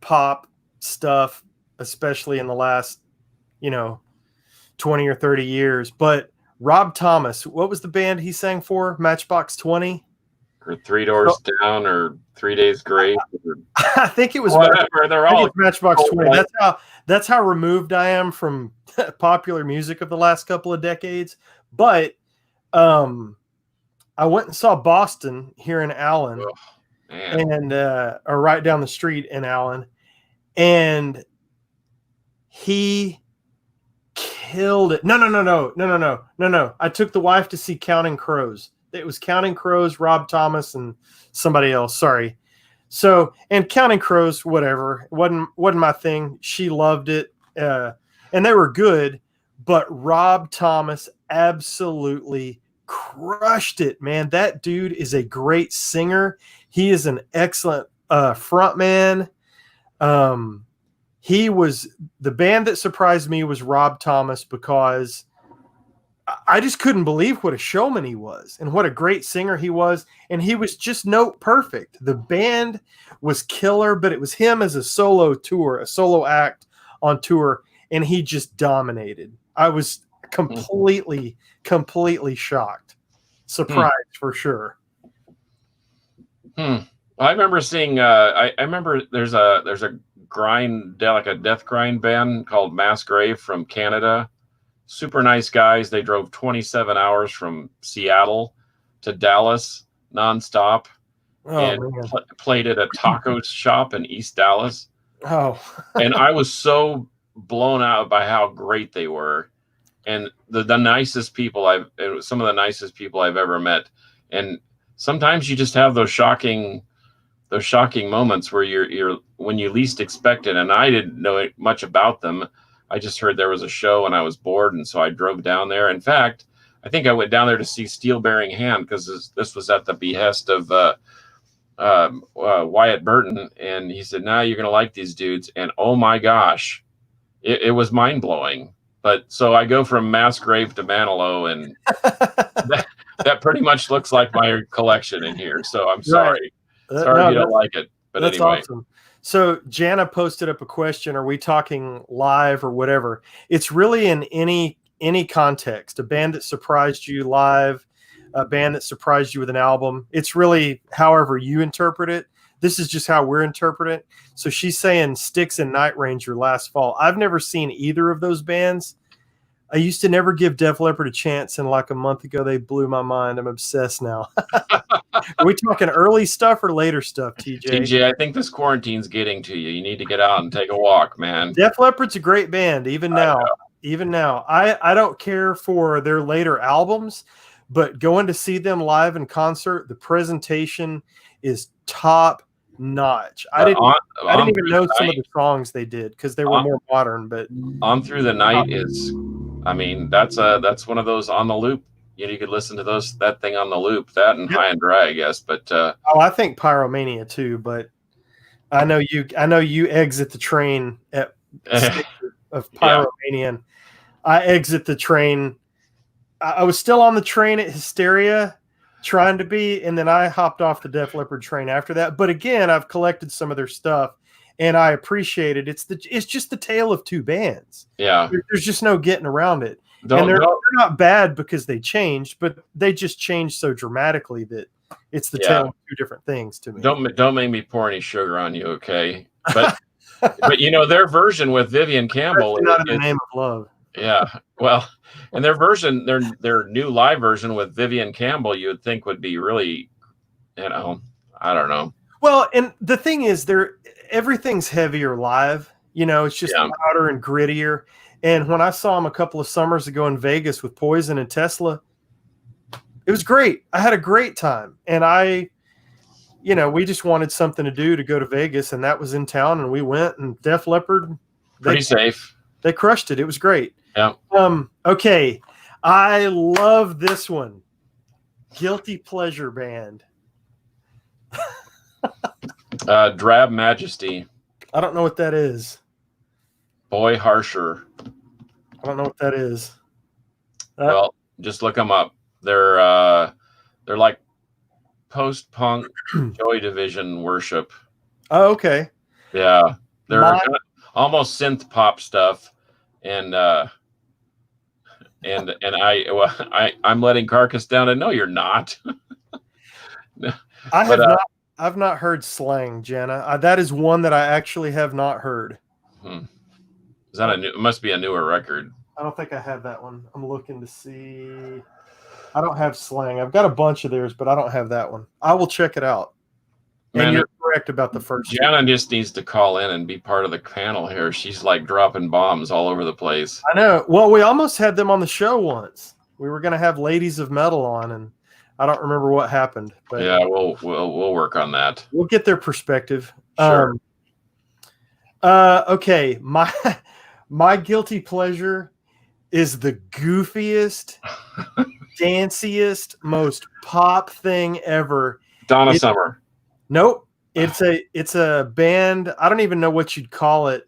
pop stuff, especially in the last, 20 or 30 years, but Rob Thomas, what was the band he sang for? Matchbox 20? Or 3 Doors Down, or 3 Days Grace? I think it was whatever. They're all Matchbox 20. That's how removed I am from popular music of the last couple of decades. But I went and saw Boston here in Allen, and or right down the street in Allen, and he killed it. No. I took the wife to see Counting Crows. It was Counting Crows, Rob Thomas, and somebody else. Sorry. So, and Counting Crows, whatever, wasn't my thing. She loved it, and they were good. But Rob Thomas absolutely crushed it, man. That dude is a great singer. He is an excellent front man. He was the band that surprised me was Rob Thomas, because I just couldn't believe what a showman he was and what a great singer he was. And he was just note perfect. The band was killer, but it was him as a solo act on tour. And he just dominated. I was completely shocked. Surprised for sure. I remember seeing, I remember there's a grind, like a death grind band called Mass Grave from Canada. Super nice guys. They drove 27 hours from Seattle to Dallas nonstop, and played at a taco shop in East Dallas. Oh, and I was so blown out by how great they were, and the nicest people some of the nicest people I've ever met. And sometimes you just have those shocking moments where you're when you least expect it. And I didn't know much about them. I just heard there was a show and I was bored, and so I drove down there. In fact, I think I went down there to see Steel Bearing Hand, because this was at the behest of Wyatt Burton, and he said, "Now you're going to like these dudes." And oh my gosh, it was mind blowing. But so I go from Mass Grave to Manilow, and that pretty much looks like my collection in here. So I'm sorry. Sorry you don't like it. But that's anyway. Awesome. So Jana posted up a question. Are we talking live or whatever? It's really in any context. A band that surprised you live, a band that surprised you with an album. It's really however you interpret it. This is just how we're interpreting it. So she's saying Styx and Night Ranger last fall. I've never seen either of those bands. I used to never give Def Leppard a chance, and like a month ago, they blew my mind. I'm obsessed now. Are we talking early stuff or later stuff, TJ? TJ, I think this quarantine's getting to you. You need to get out and take a walk, man. Def Leppard's a great band, even now. I don't care for their later albums, but going to see them live in concert, the presentation is top notch. I didn't even know some of the songs they did because they were more modern. But On Through the Night is, I mean, that's one of those on the loop. You could listen to that thing on the loop. That and High and Dry, I guess. But I think Pyromania too. But I know you exit the train of Pyromania. And I exit the train. I was still on the train at Hysteria, trying to be, and then I hopped off the Def Leppard train after that. But again, I've collected some of their stuff, and I appreciate it. It's just the tale of two bands. Yeah, there's just no getting around it. They're not bad because they changed, but they just changed so dramatically that it's the tale of two different things to me. Don't make me pour any sugar on you, okay? But but their version with Vivian Campbell is not in the name of love. Yeah, well, and their version, their new live version with Vivian Campbell, you would think would be really, I don't know. Well, and the thing is, everything's heavier live. It's just louder and grittier. And when I saw them a couple of summers ago in Vegas with Poison and Tesla, It was great. I had a great time, and we just wanted something to do to go to Vegas, and that was in town, and we went. And Def Leppard, pretty safe. They crushed it. It was great. Yeah. Okay, I love this one. Guilty pleasure band. Drab Majesty. I don't know what that is. Boy Harsher. I don't know what that is. Well, just look them up. They're like post-punk Joy Division worship. Oh, okay. Yeah, they're almost synth pop stuff, and I'm letting Carcass down, and no, you're not. I've not heard Slang, Jenna. That is one that I actually have not heard. Is that it must be a newer record. I don't think I have that one. I'm looking to see. I don't have Slang. I've got a bunch of theirs, but I don't have that one. I will check it out. Man, and you're correct about the first. Jenna just needs to call in and be part of the panel here. She's like dropping bombs all over the place. I know. Well, we almost had them on the show once. We were going to have Ladies of Metal on, and I don't remember what happened. But yeah, we'll work on that. We'll get their perspective. Sure. Okay, my guilty pleasure is the goofiest, danciest, most pop thing ever. Donna Summer. Nope. It's a band. I don't even know what you'd call it.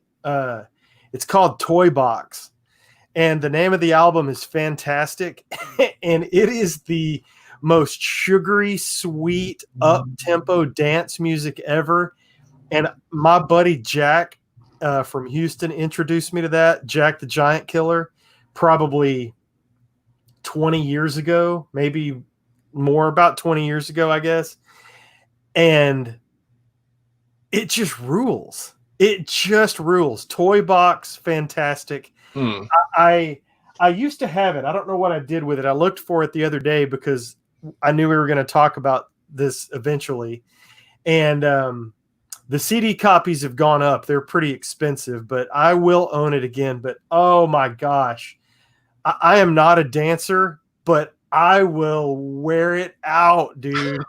It's called Toy Box, and the name of the album is fantastic. And it is the most sugary, sweet, up-tempo dance music ever. And my buddy Jack from Houston introduced me to that. Jack the Giant Killer, probably 20 years ago, maybe more, about 20 years ago, I guess. And it just rules. It just rules. Toy Box, fantastic. I used to have it. I don't know what I did with it. I looked for it the other day because I knew we were going to talk about this eventually. And the CD copies have gone up. They're pretty expensive, but I will own it again. But oh my gosh, I am not a dancer, but I will wear it out, dude.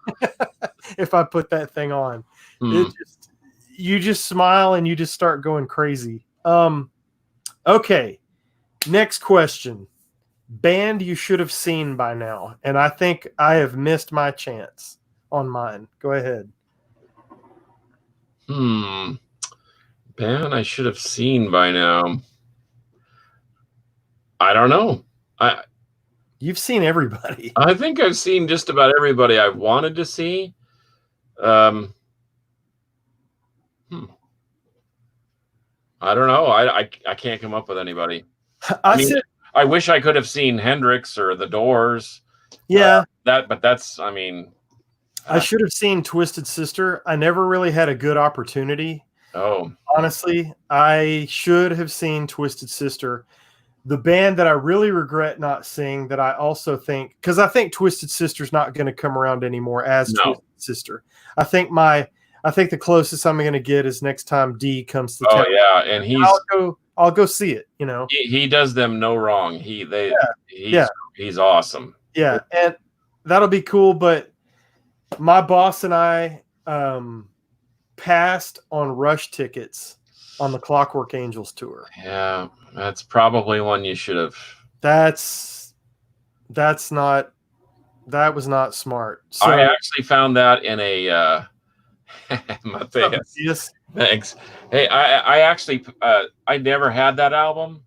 If I put that thing on, you just smile and you just start going crazy. Okay. Next question. Band you should have seen by now. And I think I have missed my chance on mine. Go ahead. Band I should have seen by now. I don't know. You've seen everybody. I think I've seen just about everybody I've wanted to see. I don't know. I can't come up with anybody. I wish I could have seen Hendrix or The Doors. Yeah. But that's, I mean. I should have seen Twisted Sister. I never really had a good opportunity. Oh. Honestly, I should have seen Twisted Sister. The band that I really regret not seeing, that I also think, because I think Twisted Sister's not going to come around anymore as Twisted Sister. I think the closest I'm going to get is next time D comes to town. Oh yeah, and I'll go see it. You know, he does them no wrong. He's awesome. Yeah, and that'll be cool. But my boss and I passed on Rush tickets on the Clockwork Angels tour. Yeah, that's probably one you should have. That was not smart. So, I actually found that in a Yes. Thanks. Hey, I actually I never had that album.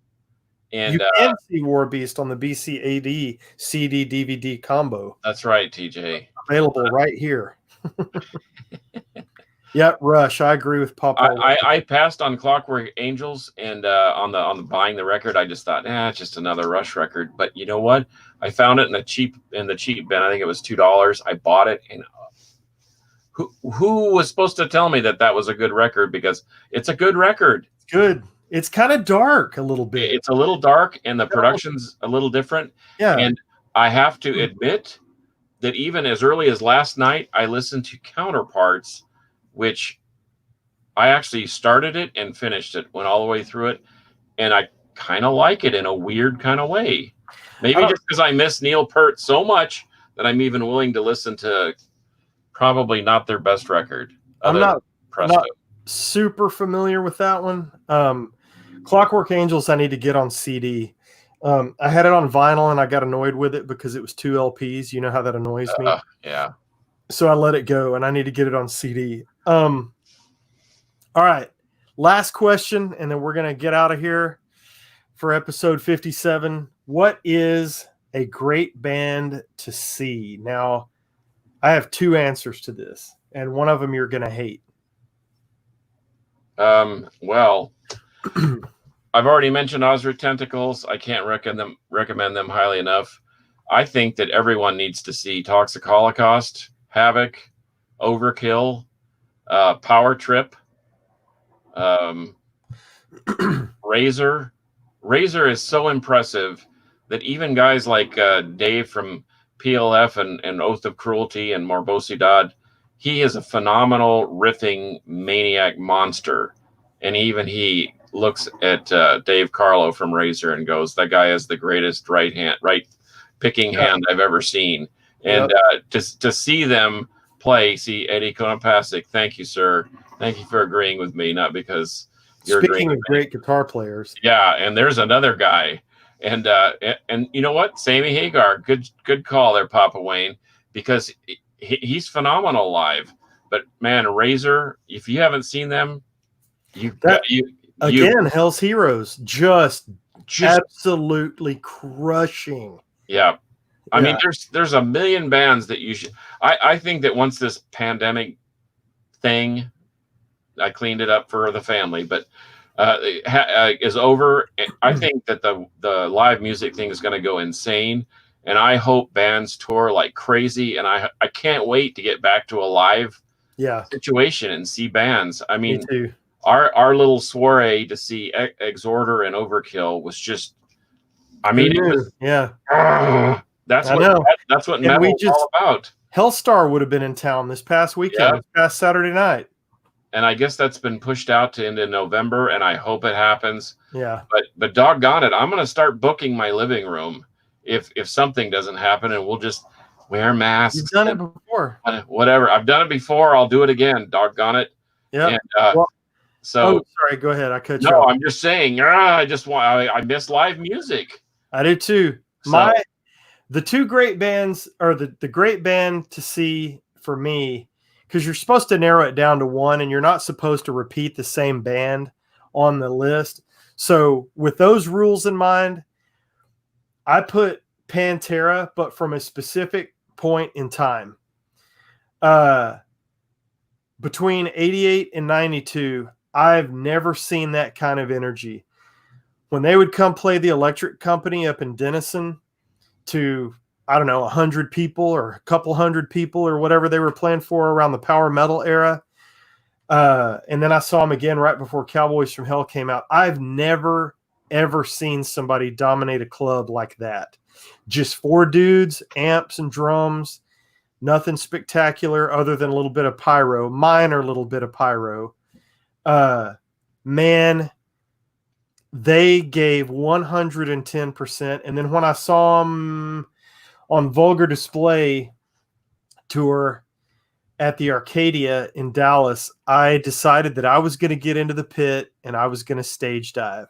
And you can see War Beast on the BCAD CD DVD combo. That's right, TJ. Available right here. Yeah, Rush. I agree with Papa. I passed on Clockwork Angels, and on the buying the record, I just thought, it's just another Rush record. But you know what? I found it in the cheap bin. I think it was $2. I bought it, and who was supposed to tell me that was a good record? Because it's a good record. It's good. It's kind of dark a little bit. It's a little dark, and the production's a little different. Yeah. And I have to admit that even as early as last night, I listened to Counterparts, which I actually started it and finished it, went all the way through it, and I kind of like it in a weird kind of way. Maybe just because I miss Neil Peart so much that I'm even willing to listen to probably not their best record. I'm not super familiar with that one. Clockwork Angels, I need to get on CD. I had it on vinyl and I got annoyed with it because it was 2 LPs. You know how that annoys me? Yeah. So I let it go and I need to get it on CD. All right. Last question, and then we're going to get out of here for episode 57. What is a great band to see? Now, I have 2 answers to this, and one of them you're going to hate. Well, I've already mentioned Ozric Tentacles. I can't recommend them highly enough. I think that everyone needs to see Toxic Holocaust, Havoc, Overkill, Power Trip, Razor. Razor is so impressive that even guys like Dave from PLF and Oath of Cruelty and Morbosidad, he is a phenomenal riffing maniac monster. And even he looks at Dave Carlo from Razor and goes, that guy is the greatest right picking hand I've ever seen. And to see them play, see Eddie Konopasek, thank you, sir. Thank you for agreeing with me, not because you're Speaking of great guitar players. Yeah, and there's another guy. And you know what? Sammy Hagar, good call there, Papa Wayne, because he's phenomenal live. But man, Razor, if you haven't seen them, again, Hell's Heroes, just absolutely crushing. Yeah. I mean, there's a million bands that you should. I think that once this pandemic thing, I cleaned it up for the family, but is over, I think that the live music thing is going to go insane, and I hope bands tour like crazy. And I can't wait to get back to a live situation and see bands. I mean, me too. Our little soiree to see Exhorder and Overkill was just, I mean, it was, that's what metal is all about. Hellstar would have been in town this past weekend, this past Saturday night. And I guess that's been pushed out to into November, and I hope it happens. Yeah. But doggone it, I'm going to start booking my living room if something doesn't happen, and we'll just wear masks. You've done it before. Whatever. I've done it before. I'll do it again. Doggone it. Yeah. So sorry. Go ahead. I cut you off. No, I'm just saying. I miss live music. I do too. The 2 great bands, or the great band to see for me, because you're supposed to narrow it down to 1, and you're not supposed to repeat the same band on the list. So with those rules in mind, I put Pantera, but from a specific point in time. Between 88 and 92, I've never seen that kind of energy. When they would come play the Electric Company up in Denison to, I don't know, 100 people or a couple hundred people or whatever they were playing for around the power metal era. And then I saw them again right before Cowboys from Hell came out. I've never, ever seen somebody dominate a club like that. Just 4 dudes, amps and drums, nothing spectacular other than a little bit of pyro, minor little bit of pyro. Man, they gave 110%. And then when I saw them on Vulgar Display tour at the Arcadia in Dallas, I decided that I was going to get into the pit and I was going to stage dive.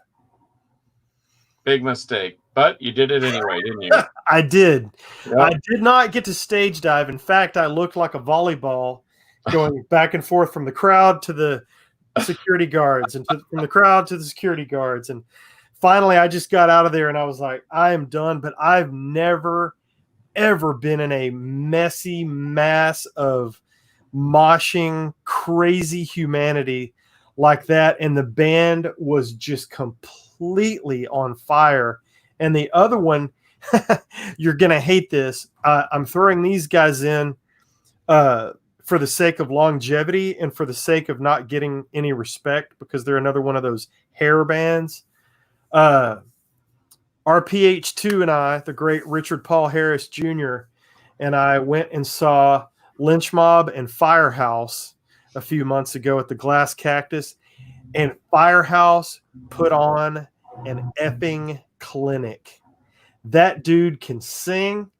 Big mistake, but you did it anyway, didn't you? I did. Yep. I did not get to stage dive. In fact, I looked like a volleyball going back and forth from the crowd to the security guards and from the crowd to the security guards. And finally, I just got out of there and I was like, I am done. But I've never, ever been in a messy mass of moshing, crazy humanity like that. And the band was just completely on fire. And the other one, you're going to hate this. I'm throwing these guys in for the sake of longevity and for the sake of not getting any respect, because they're another one of those hair bands. RPH2 and I, the great Richard Paul Harris Jr., and I went and saw Lynch Mob and Firehouse a few months ago at the Glass Cactus, and Firehouse put on an effing clinic. That dude can sing.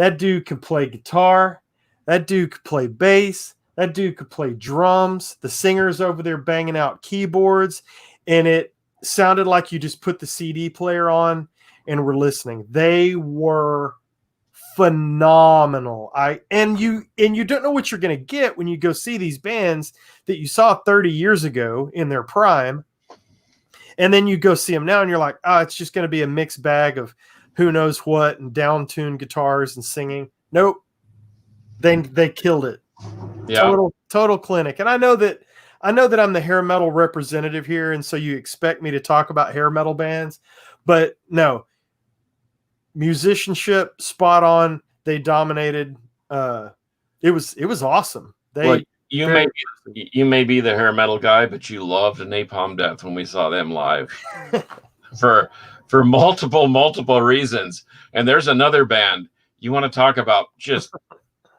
That dude could play guitar. That dude could play bass. That dude could play drums. The singers over there banging out keyboards, and it sounded like you just put the CD player on and were listening. They were phenomenal. And you don't know what you're going to get when you go see these bands that you saw 30 years ago in their prime, and then you go see them now and you're like, it's just going to be a mixed bag of who knows what and down-tuned guitars and singing. Nope. They killed it. Yeah. Total clinic. And I know that I'm the hair metal representative here, and so you expect me to talk about hair metal bands, but no. Musicianship spot on. They dominated. It was awesome. You may be the hair metal guy, but you loved Napalm Death when we saw them live for multiple reasons. And there's another band you want to talk about, just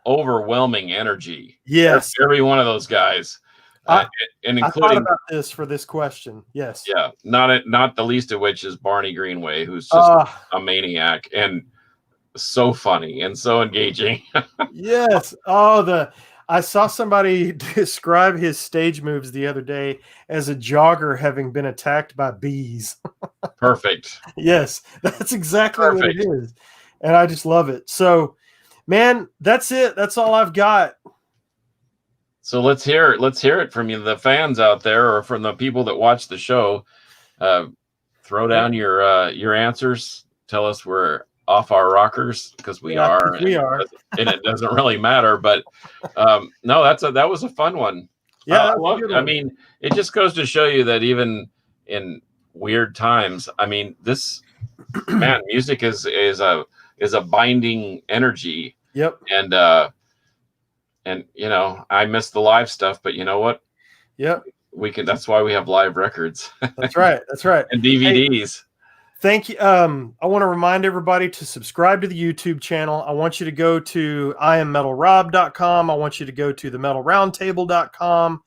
overwhelming energy. Yes, every one of those guys. And including, I thought about this for this question. Yes. Yeah. Not the least of which is Barney Greenway, who's just a maniac and so funny and so engaging. Yes. I saw somebody describe his stage moves the other day as a jogger having been attacked by bees. Perfect. Yes, that's exactly what it is. And I just love it. So, man, that's it. That's all I've got. So let's hear it from you, the fans out there, or from the people that watch the show. Throw down your answers. Tell us we're off our rockers, because we are. We are, and it doesn't really matter. But no, that was a fun one. Yeah, I mean, it just goes to show you that even in weird times, I mean, this music is a binding energy. Yep. And I miss the live stuff, but you know what? Yep. That's why we have live records. That's right. And DVDs. Hey, thank you. I want to remind everybody to subscribe to the YouTube channel. I want you to go to IamMetalRob.com. I want you to go to themetalroundtable.com.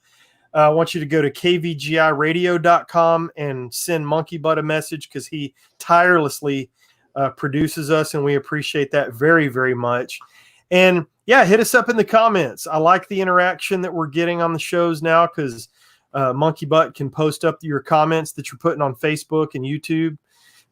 I want you to go to kvgiradio.com and send Monkey Butt a message, because he tirelessly produces us, and we appreciate that very, very much. And yeah, hit us up in the comments. I like the interaction that we're getting on the shows now, because Monkey Butt can post up your comments that you're putting on Facebook and YouTube.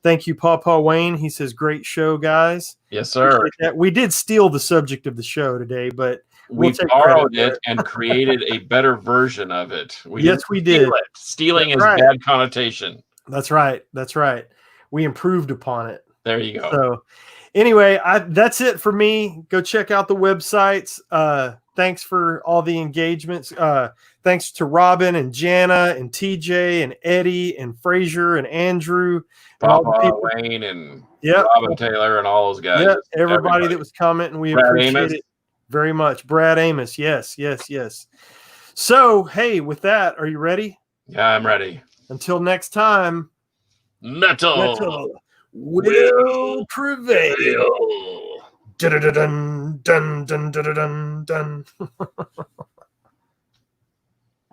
Thank you, Pawpaw Wayne. He says, great show, guys. Yes, sir. We did steal the subject of the show today, but we borrowed it and created a better version of it. We did. Stealing is bad connotation. That's right. We improved upon it. There you go. So anyway, that's it for me. Go check out the websites. Thanks for all the engagements. Thanks to Robin and Jana and TJ and Eddie and Frazier and Andrew. Papa Wayne and Robin Taylor and all those guys. Yeah, everybody that was commenting. We appreciate it very much. Brad Amos. Yes. So, hey, with that, are you ready? Yeah, I'm ready. Until next time, metal will prevail. Dun dun dun dun dun dun dun.